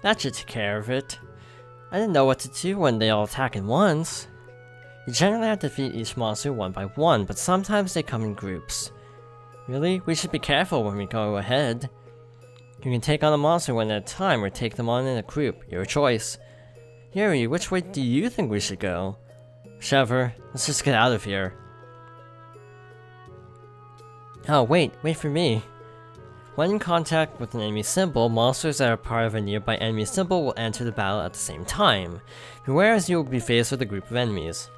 That should take care of it. I didn't know what to do when they all attack at once. You generally have to defeat each monster one by one, but sometimes they come in groups. Really? We should be careful when we go ahead. You can take on a monster one at a time or take them on in a group, your choice. Yuri, which way do you think we should go? Whichever, let's just get out of here. Oh wait for me. When in contact with an enemy symbol, monsters that are part of a nearby enemy symbol will enter the battle at the same time. Beware as you will be faced with a group of enemies.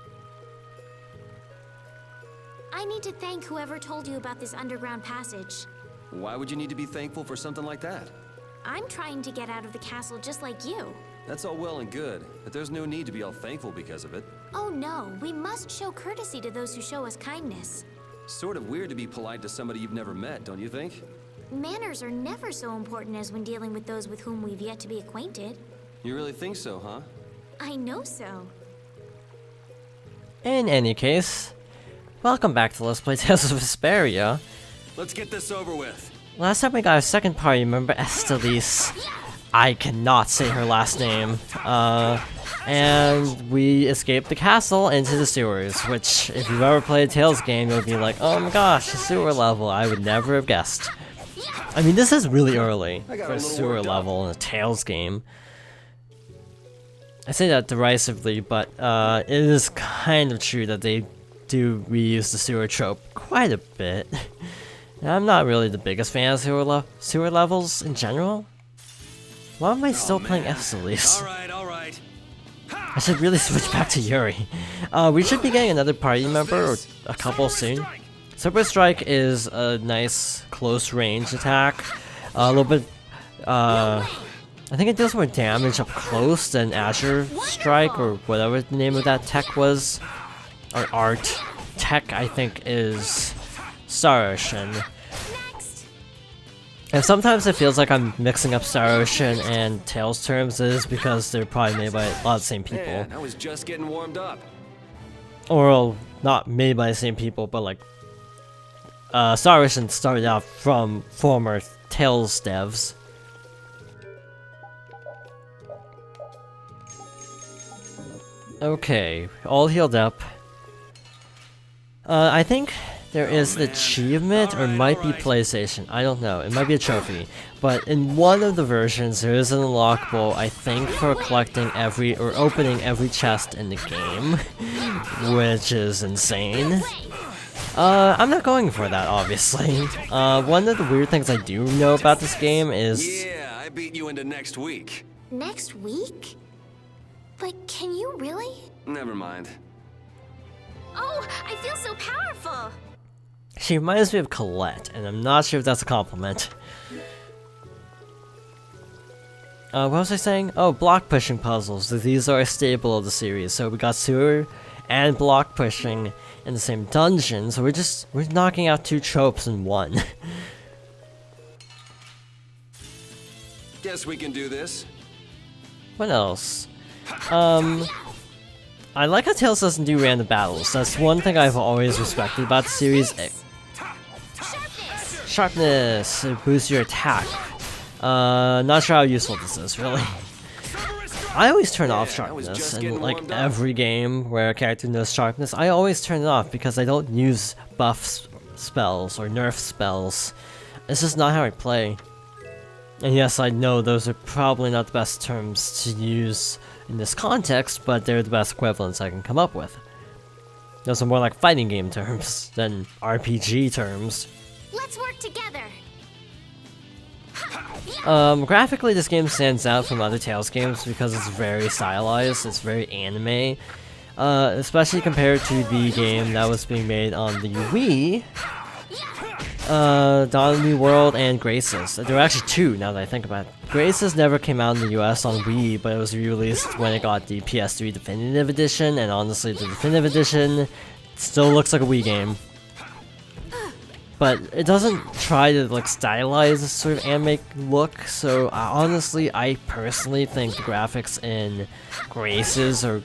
I need to thank whoever told you about this underground passage. Why would you need to be thankful for something like that? I'm trying to get out of the castle just like you. That's all well and good, but there's no need to be all thankful because of it. Oh no, we must show courtesy to those who show us kindness. Sort of weird to be polite to somebody you've never met, don't you think? Manners are never so important as when dealing with those with whom we've yet to be acquainted. You really think so, huh? I know so. In any case, welcome back to Let's Play Tales of Vesperia. Let's get this over with. Last time we got a second party member, Estelice. I cannot say her last name. And we escaped the castle into the sewers, which, if you've ever played a Tales game, you'll be like, oh my gosh, a sewer level, I would never have guessed. I mean, this is really early for a sewer level in a Tales game. I say that derisively, but it is kind of true that they do reuse the sewer trope quite a bit. And I'm not really the biggest fan of sewer levels in general. Why am I still playing Estelice? Alright. I should really switch back to Yuri. We should be getting another party member, or a couple soon. Super Strike is a nice close range attack. A little bit, I think it does more damage up close than Azure Strike, or whatever the name of that tech was. Or art. Tech, I think, is Star Ocean. And sometimes it feels like I'm mixing up Star Ocean and Tales terms, is because they're probably made by a lot of the same people. Man, I was just getting warmed up. Or, well, not made by the same people, but like, Star Ocean started out from former Tales devs. Okay, all healed up. I think there is an achievement, or might be PlayStation. I don't know. It might be a trophy. But in one of the versions, there is an unlockable, I think, for collecting every, or opening every chest in the game. Which is insane. I'm not going for that, obviously. One of the weird things I do know about this game is... Yeah, I beat you into next week. Next week? But can you really? Never mind. Oh, I feel so powerful! She reminds me of Colette, and I'm not sure if that's a compliment. What was I saying? Oh, block pushing puzzles. These are a staple of the series. So we got sewer and block pushing in the same dungeon, so we're knocking out two tropes in one. Guess we can do this. What else? I like how Tales doesn't do random battles. That's one thing I've always respected about the series. Sharpness! It boosts your attack. Not sure how useful this is, really. I always turn off sharpness in like every game where a character knows sharpness. I always turn it off because I don't use buff spells or nerf spells. It's just not how I play. And yes, I know those are probably not the best terms to use in this context, but they're the best equivalents I can come up with. Those are more like fighting game terms than RPG terms. Let's work together. Graphically this game stands out from other Tales games because it's very stylized, it's very anime. Especially compared to the game that was being made on the Wii. Dawn of the New World and Graces. There were actually two, now that I think about it. Graces never came out in the US on Wii, but it was re-released when it got the PS3 Definitive Edition, and honestly, the Definitive Edition still looks like a Wii game. But it doesn't try to like stylize this sort of anime look, so honestly, I personally think the graphics in Graces are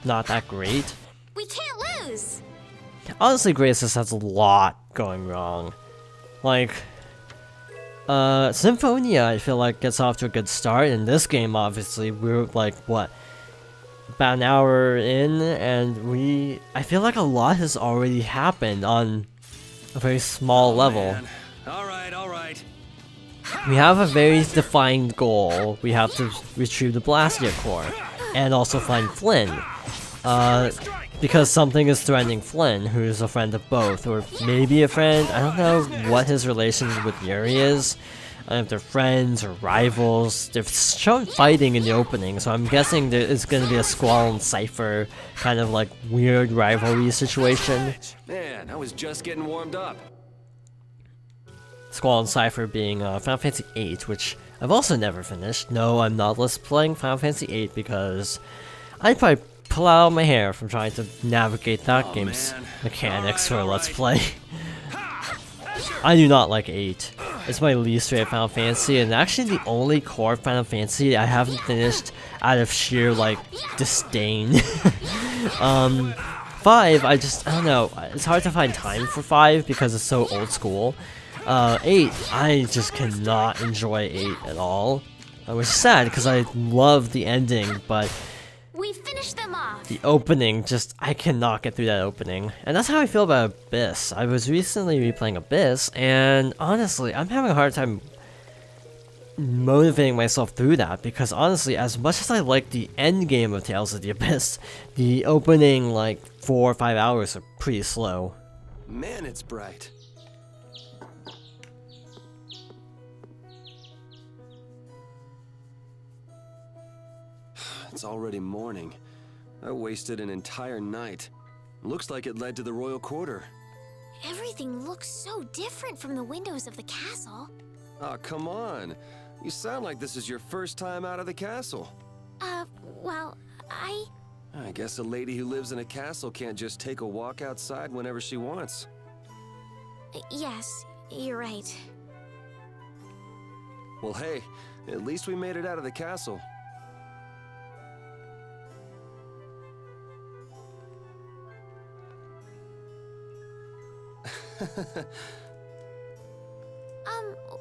not that great. We can't lose! Honestly, Graces has a lot going wrong. Like, Symphonia, I feel like, gets off to a good start. In this game, obviously, we're like, what, about an hour in, and I feel like a lot has already happened on a very small level. Man. All right. We have a very defined goal. We have to retrieve the Blastia core, and also find Flynn. Because something is threatening Flynn, who is a friend of both, or maybe a friend. I don't know what his relations with Yuri is. I don't know if they're friends or rivals. They've shown fighting in the opening, so I'm guessing there is going to be a Squall and Cypher kind of like weird rivalry situation. Man, I was just getting warmed up. Squall and Cypher being Final Fantasy VIII, which I've also never finished. No, I'm not playing Final Fantasy VIII because I'd probably pull out my hair from trying to navigate that game's mechanics for a Let's Play. I do not like 8. It's my least favorite Final Fantasy, and actually the only core Final Fantasy I haven't finished out of sheer, like, disdain. 5, I don't know, it's hard to find time for 5 because it's so old school. 8, I just cannot enjoy 8 at all. Which is sad, because I love the ending, but We finished them off. the opening, I cannot get through that opening. And that's how I feel about Abyss. I was recently replaying Abyss, and honestly, I'm having a hard time motivating myself through that, because honestly, as much as I like the end game of Tales of the Abyss, the opening, like, 4 or 5 hours are pretty slow. Man, it's bright. It's already morning. I wasted an entire night. Looks like it led to the royal quarter. Everything looks so different from the windows of the castle. Oh, come on. You sound like this is your first time out of the castle. Well, I guess a lady who lives in a castle can't just take a walk outside whenever she wants. Yes, you're right. Well, hey, at least we made it out of the castle.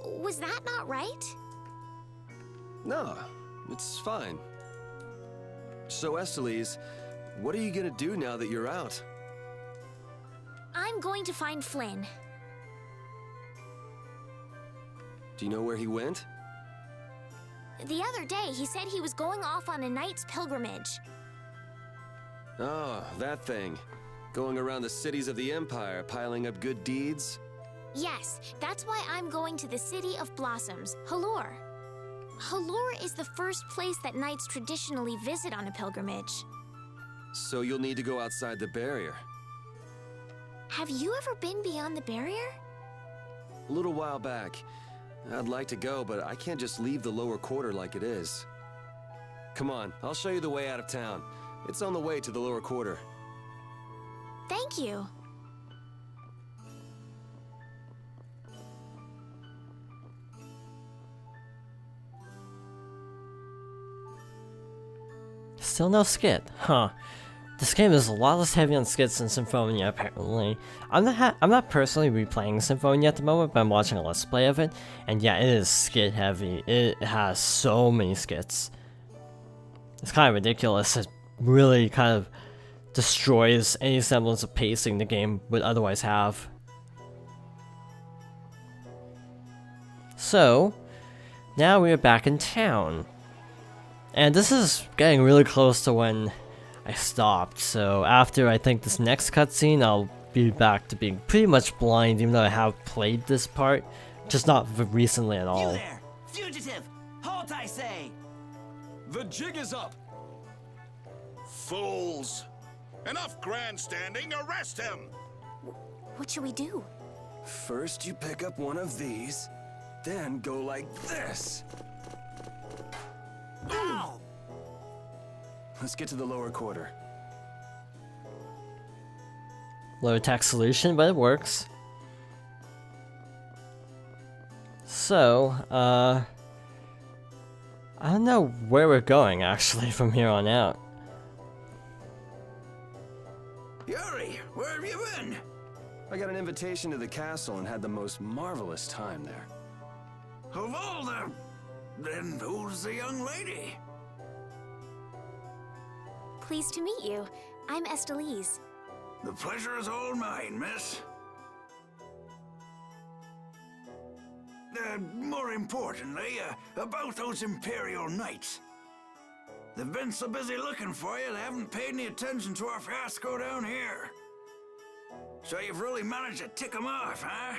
Was that not right? No, it's fine. So, Estelies, what are you gonna do now that you're out? I'm going to find Flynn. Do you know where he went? The other day, he said he was going off on a knight's pilgrimage. Oh, that thing. Going around the cities of the Empire, piling up good deeds? Yes, that's why I'm going to the City of Blossoms, Halure. Halure is the first place that knights traditionally visit on a pilgrimage. So you'll need to go outside the barrier. Have you ever been beyond the barrier? A little while back. I'd like to go, but I can't just leave the lower quarter like it is. Come on, I'll show you the way out of town. It's on the way to the lower quarter. Thank you. Still no skit, huh? This game is a lot less heavy on skits than Symphonia, apparently. I'm not personally replaying Symphonia at the moment, but I'm watching a Let's Play of it, and yeah, it is skit heavy. It has so many skits. It's kind of ridiculous. It really kind of destroys any semblance of pacing the game would otherwise have. So, now we are back in town. And this is getting really close to when I stopped, so after I think this next cutscene, I'll be back to being pretty much blind, even though I have played this part, just not recently at all. You there! Fugitive! Halt, I say! The jig is up! Fools! Enough grandstanding, arrest him! What should we do? First you pick up one of these, then go like this. Ow! Let's get to the lower quarter. Low tech solution, but it works. So, I don't know where we're going actually from here on out. Yuri, where have you been? I got an invitation to the castle and had the most marvelous time there. Of all the... Then who's the young lady? Pleased to meet you. I'm Estelise. The pleasure is all mine, miss. More importantly, about those Imperial Knights. They've been so busy looking for you, they haven't paid any attention to our fiasco down here. So you've really managed to tick them off, huh?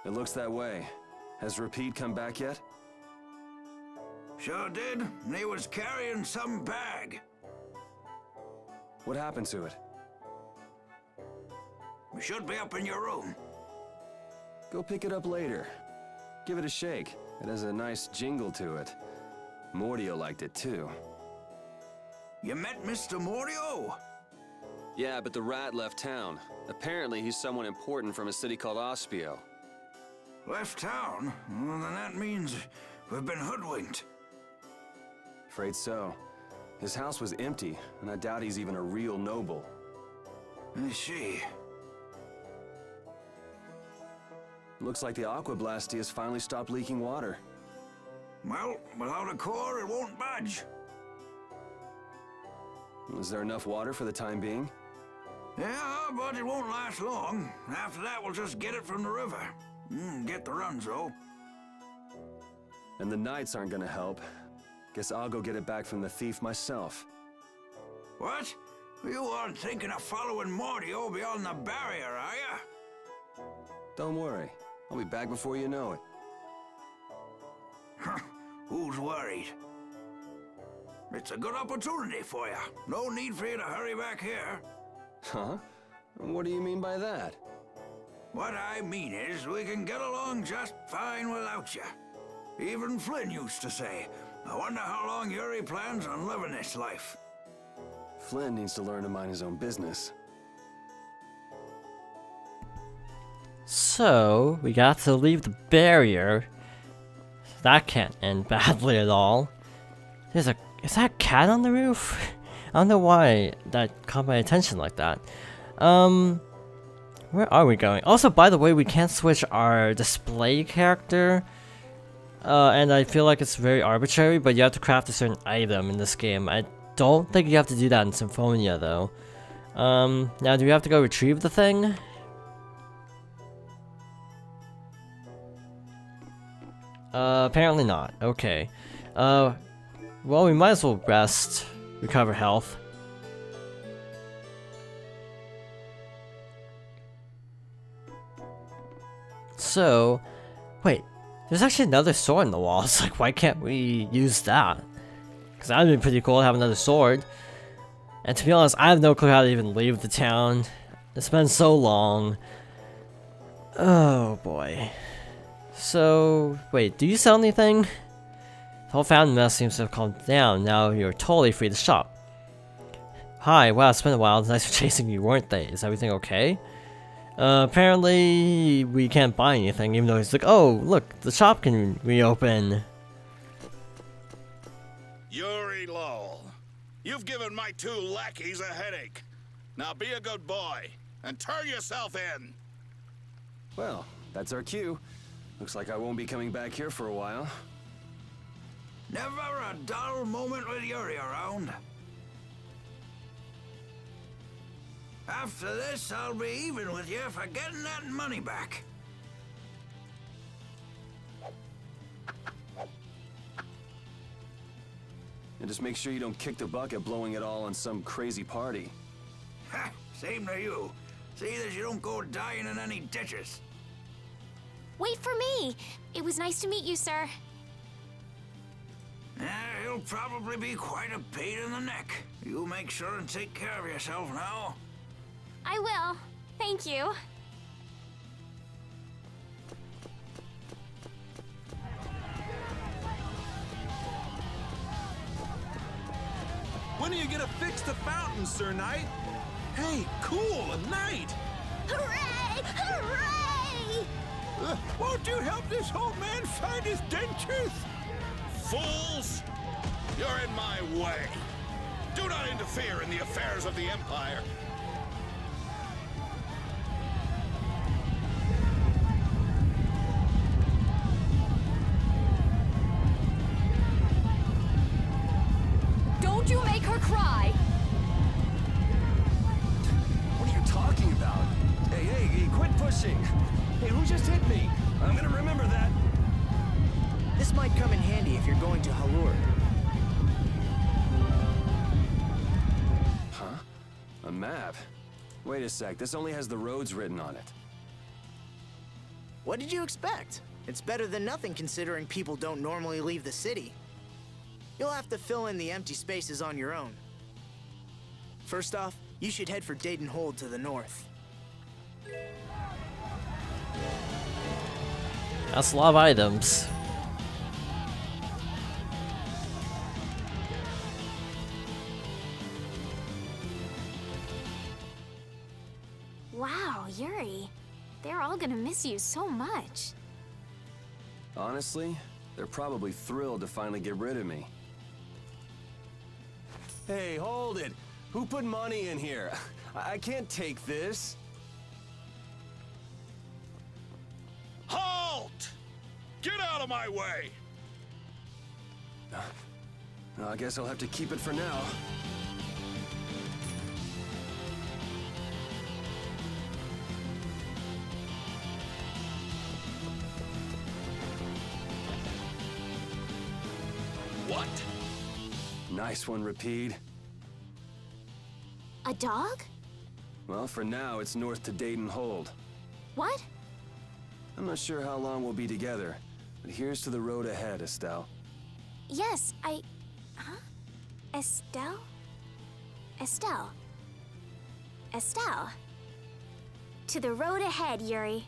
It looks that way. Has Repeat come back yet? Sure did, and he was carrying some bag. What happened to it? We should be up in your room. Go pick it up later. Give it a shake. It has a nice jingle to it. Mordio liked it too. You met Mr. Mordio? Yeah, but the rat left town. Apparently he's someone important from a city called Ospio. Left town? Well, then that means we've been hoodwinked. Afraid so. His house was empty, and I doubt he's even a real noble. I see. Looks like the Aqua Blasty has finally stopped leaking water. Well, without a core, it won't budge. Is there enough water for the time being? Yeah, but it won't last long. After that, we'll just get it from the river. Get the runs, though. And the Knights aren't gonna help. Guess I'll go get it back from the thief myself. What? You aren't thinking of following Mordio beyond the barrier, are you? Don't worry. I'll be back before you know it. Who's worried? It's a good opportunity for you. No need for you to hurry back here. Huh? What do you mean by that? What I mean is, we can get along just fine without you. Even Flynn used to say, I wonder how long Yuri plans on living this life. Flynn needs to learn to mind his own business. So, we got to leave the barrier. That can't end badly at all. Is that a cat on the roof? I don't know why that caught my attention like that. Where are we going? Also, by the way, we can't switch our display character. And I feel like it's very arbitrary, but you have to craft a certain item in this game. I don't think you have to do that in Symphonia, though. Now, do we have to go retrieve the thing? Apparently not. Okay. Well, we might as well rest, recover health. So, wait, there's actually another sword in the wall. It's like, why can't we use that? Because that would be pretty cool to have another sword. And to be honest, I have no clue how to even leave the town. It's been so long. Oh boy. So, wait, do you sell anything? The whole fountain mess seems to have calmed down. Now you're totally free to shop. Hi, wow, it's been a while. Nice for chasing you, weren't they? Is everything okay? Apparently we can't buy anything, even though he's like, oh, look, the shop can reopen. Yuri Lowell, you've given my two lackeys a headache. Now be a good boy and turn yourself in. Well, that's our cue. Looks like I won't be coming back here for a while. Never a dull moment with Yuri around. After this, I'll be even with you for getting that money back. And just make sure you don't kick the bucket blowing it all on some crazy party. Ha! Same to you. See that you don't go dying in any ditches. Wait for me! It was nice to meet you, sir. He'll probably be quite a pain in the neck. You make sure and take care of yourself now. I will. Thank you. When are you gonna fix the fountain, Sir Knight? Hey, cool, a knight! Hooray! Hooray! Won't you help this old man find his dentures? Fools! You're in my way. Do not interfere in the affairs of the Empire. Don't you make her cry! What are you talking about? Hey, quit pushing! Hey, who just hit me? I'm gonna remember that. This might come in handy if you're going to Halur. Huh? A map? Wait a sec, this only has the roads written on it. What did you expect? It's better than nothing considering people don't normally leave the city. You'll have to fill in the empty spaces on your own. First off, you should head for Dayton Hold to the north. That's a lot of items. Wow, Yuri. They're all gonna miss you so much. Honestly, they're probably thrilled to finally get rid of me. Hey, hold it! Who put money in here? I can't take this. Halt! Get out of my way! I guess I'll have to keep it for now. What? Nice one, Rapide. A dog? Well, for now, it's north to Dayton Hold. What? I'm not sure how long we'll be together, but here's to the road ahead, Estelle. Yes, Huh? Estelle? Estelle. Estelle. To the road ahead, Yuri.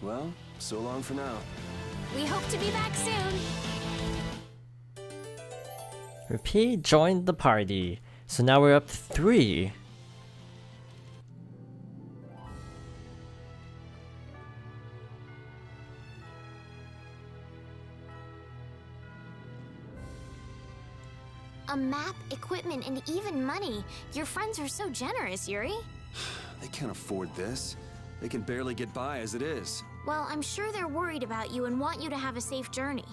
Well, so long for now. We hope to be back soon. Repeat joined the party. So now we're up to 3. A map, equipment, and even money. Your friends are so generous, Yuri. They can't afford this. They can barely get by as it is. Well, I'm sure they're worried about you and want you to have a safe journey.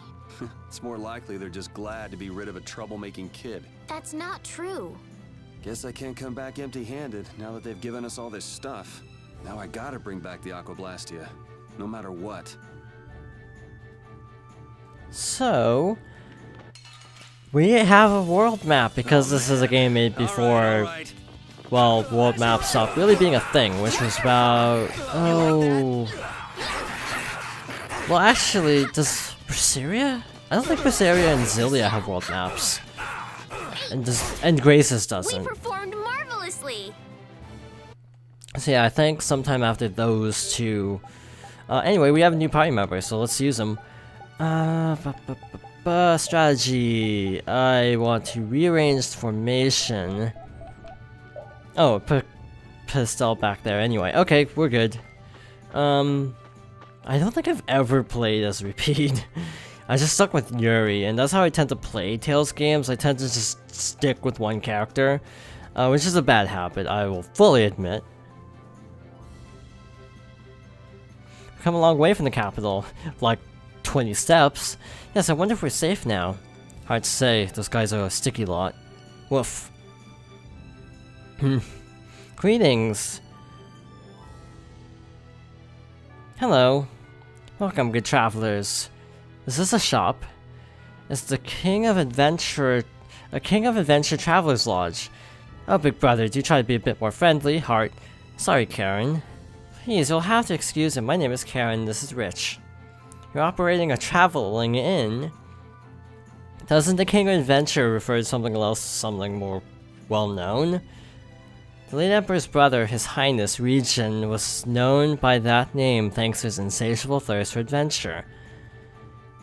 It's more likely they're just glad to be rid of a troublemaking kid. That's not true. Guess I can't come back empty-handed now that they've given us all this stuff. Now I gotta bring back the Aquablastia, no matter what. So we have a world map because this is a game made before, well, world maps stopped really being a thing, which was about, well, actually, does Vesperia? I don't think Vesperia and Zilia have world maps. And Graces We doesn't. performed marvelously. So yeah, I think sometime after those two. Anyway, we have a new party member, so let's use them. Strategy. I want to rearrange the formation. Oh, put Estelle back there anyway. Okay, we're good. I don't think I've ever played as Repeat. I just stuck with Yuri, and that's how I tend to play Tales games. I tend to just stick with one character, which is a bad habit, I will fully admit. We've come a long way from the capital, like 20 steps. Yes, I wonder if we're safe now. Hard to say, those guys are a sticky lot. Woof. Greetings. Hello. Welcome, good travelers. Is this a shop? It's the King of Adventure Traveler's Lodge. Oh, big brother, do try to be a bit more friendly, heart. Sorry, Karen. Please, you'll have to excuse him. My name is Karen, this is Rich. You're operating a traveling inn. Doesn't the King of Adventure refer to something else, something more well-known? The late Emperor's brother, His Highness Regent, was known by that name thanks to his insatiable thirst for adventure.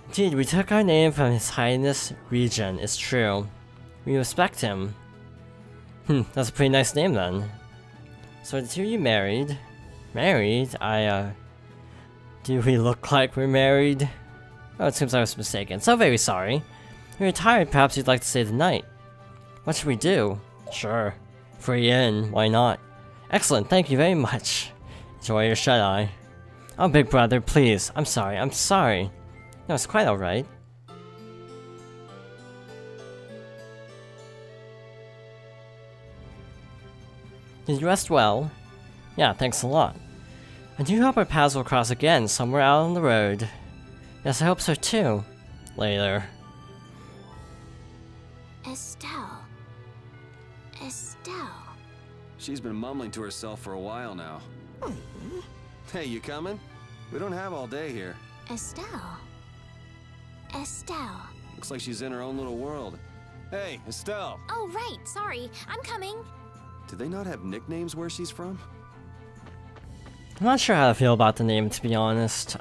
Indeed, we took our name from His Highness Regent, it's true. We respect him. That's a pretty nice name then. So the two of you married? Married? Do we look like we're married? Oh, it seems I was mistaken. So very sorry. You're tired, perhaps you'd like to stay the night. What should we do? Sure. Free in, why not? Excellent, thank you very much. Enjoy your shut-eye. Oh, big brother, please. I'm sorry. No, it's quite alright. Did you rest well? Yeah, thanks a lot. I do hope our paths will cross again somewhere out on the road. Yes, I hope so too. Later. Estelle. Estelle. She's been mumbling to herself for a while now. Hey, you coming? We don't have all day here. Estelle. Estelle. Looks like she's in her own little world. Hey, Estelle! Oh, right. Sorry. I'm coming. Do they not have nicknames where she's from? I'm not sure how to feel about the name, to be honest.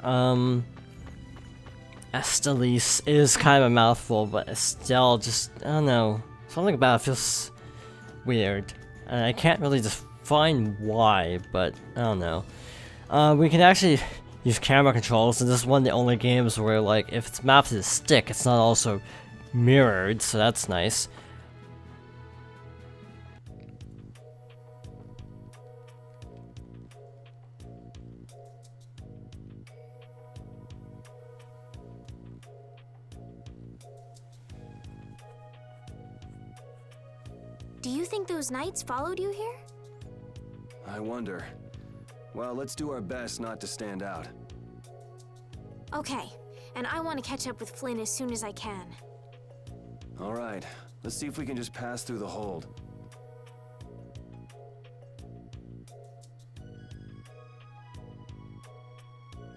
Estellise is kind of a mouthful, but Estelle just, I don't know. Something about it feels weird. And I can't really define why, but I don't know. We can actually use camera controls, and this is one of the only games where, like, if it's mapped to the stick, it's not also mirrored, so that's nice. Do you think those knights followed you here? I wonder. Well, let's do our best not to stand out. Okay. And I want to catch up with Flynn as soon as I can. All right, let's see if we can just pass through the hold.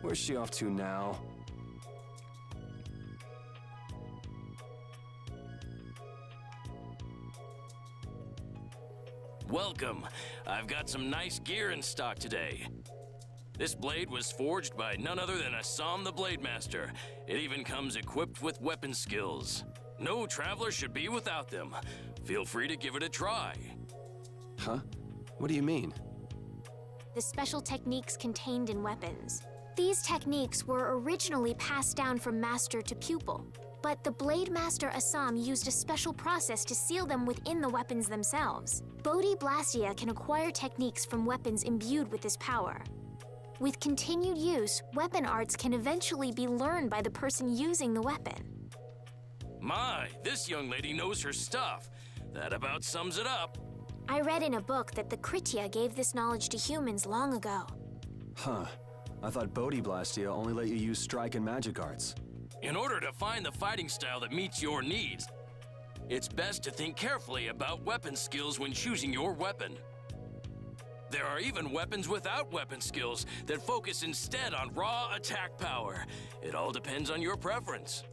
Where's she off to now? Welcome. I've got some nice gear in stock today. This blade was forged by none other than Assam the Blade Master. It even comes equipped with weapon skills. No traveler should be without them. Feel free to give it a try. Huh? What do you mean? The special techniques contained in weapons. These techniques were originally passed down from master to pupil, but the Blade Master Assam used a special process to seal them within the weapons themselves. Bodhi Blastia can acquire techniques from weapons imbued with this power. With continued use, weapon arts can eventually be learned by the person using the weapon. My, this young lady knows her stuff. That about sums it up. I read in a book that the Kritya gave this knowledge to humans long ago. Huh. I thought Bodhi Blastia only let you use strike and magic arts. In order to find the fighting style that meets your needs, it's best to think carefully about weapon skills when choosing your weapon. There are even weapons without weapon skills that focus instead on raw attack power. It all depends on your preference.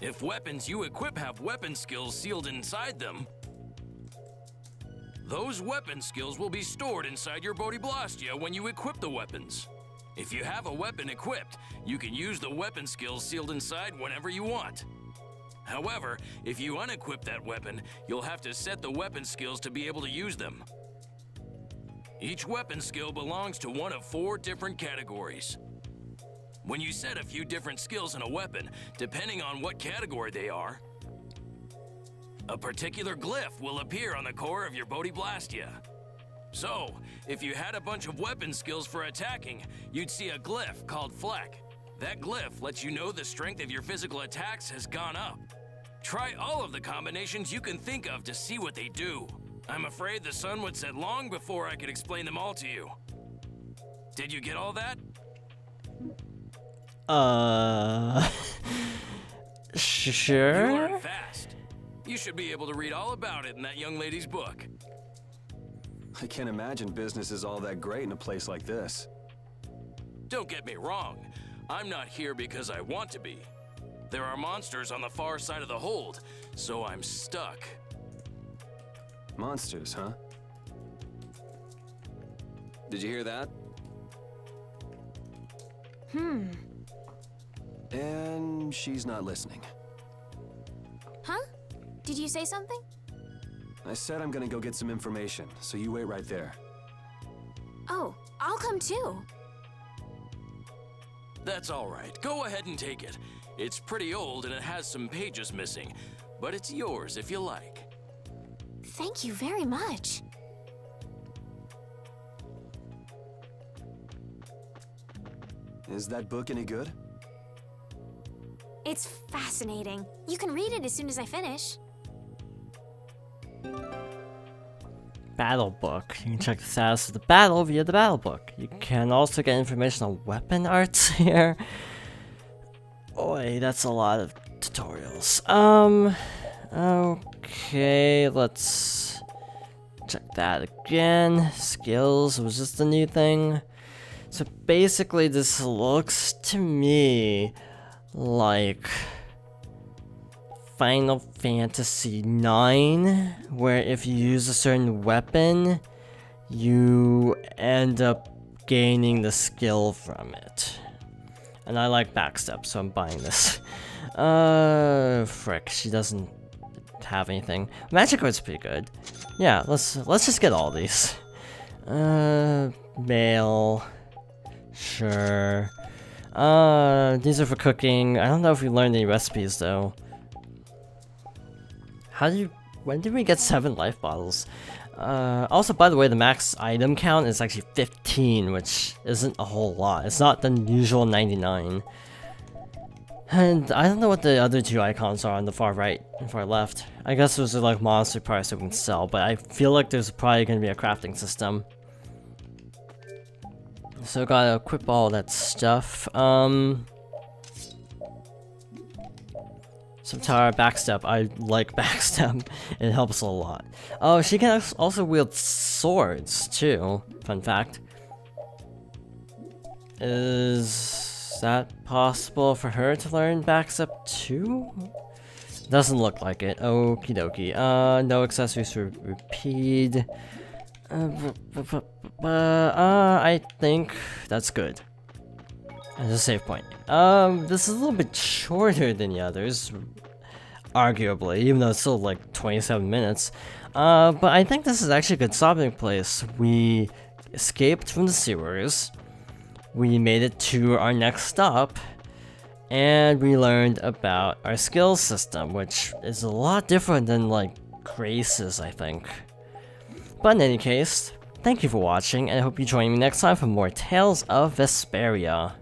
If weapons you equip have weapon skills sealed inside them, those weapon skills will be stored inside your Bodhi Blastia when you equip the weapons. If you have a weapon equipped, you can use the weapon skills sealed inside whenever you want. However, if you unequip that weapon, you'll have to set the weapon skills to be able to use them. Each weapon skill belongs to one of 4 different categories. When you set a few different skills in a weapon, depending on what category they are, a particular glyph will appear on the core of your Bodhi Blastia. So, if you had a bunch of weapon skills for attacking, you'd see a glyph called Fleck. That glyph lets you know the strength of your physical attacks has gone up. Try all of the combinations you can think of to see what they do. I'm afraid the sun would set long before I could explain them all to you. Did you get all that? Sure? You learn fast. You should be able to read all about it in that young lady's book. I can't imagine business is all that great in a place like this. Don't get me wrong. I'm not here because I want to be. There are monsters on the far side of the hold, so I'm stuck. Monsters, huh? Did you hear that? And she's not listening. Huh? Did you say something? I said I'm gonna go get some information, so you wait right there. Oh, I'll come too. That's all right. Go ahead and take it. It's pretty old and it has some pages missing, but it's yours if you like. Thank you very much. Is that book any good? It's fascinating. You can read it as soon as I finish. battle book. You can check the status of the battle via the battle book. You can also get information on weapon arts here. Boy, that's a lot of tutorials. Okay, let's check that again. Skills was just a new thing. So basically this looks to me like Final Fantasy IX, where if you use a certain weapon, you end up gaining the skill from it. And I like backstep, so I'm buying this. Frick, she doesn't have anything. Magic Art's pretty good. Yeah, let's just get all these. Mail. Sure. These are for cooking. I don't know if we learned any recipes though. When did we get 7 life bottles? Also, by the way, the max item count is actually 15, which isn't a whole lot. It's not the usual 99. And I don't know what the other 2 icons are on the far right and far left. I guess those are like monster parts that we can sell, but I feel like there's probably going to be a crafting system. So gotta equip all that stuff. Samtara backstep. I like backstep. It helps a lot. Oh, she can also wield swords too. Fun fact. Is that possible for her to learn backstep too? Doesn't look like it. Okie dokie. No accessories for repeat. I think that's good. As a save point. This is a little bit shorter than the others, arguably, even though it's still like 27 minutes. But I think this is actually a good stopping place. We escaped from the sewers, we made it to our next stop, and we learned about our skill system, which is a lot different than like Grace's, I think. But in any case, thank you for watching, and I hope you join me next time for more Tales of Vesperia.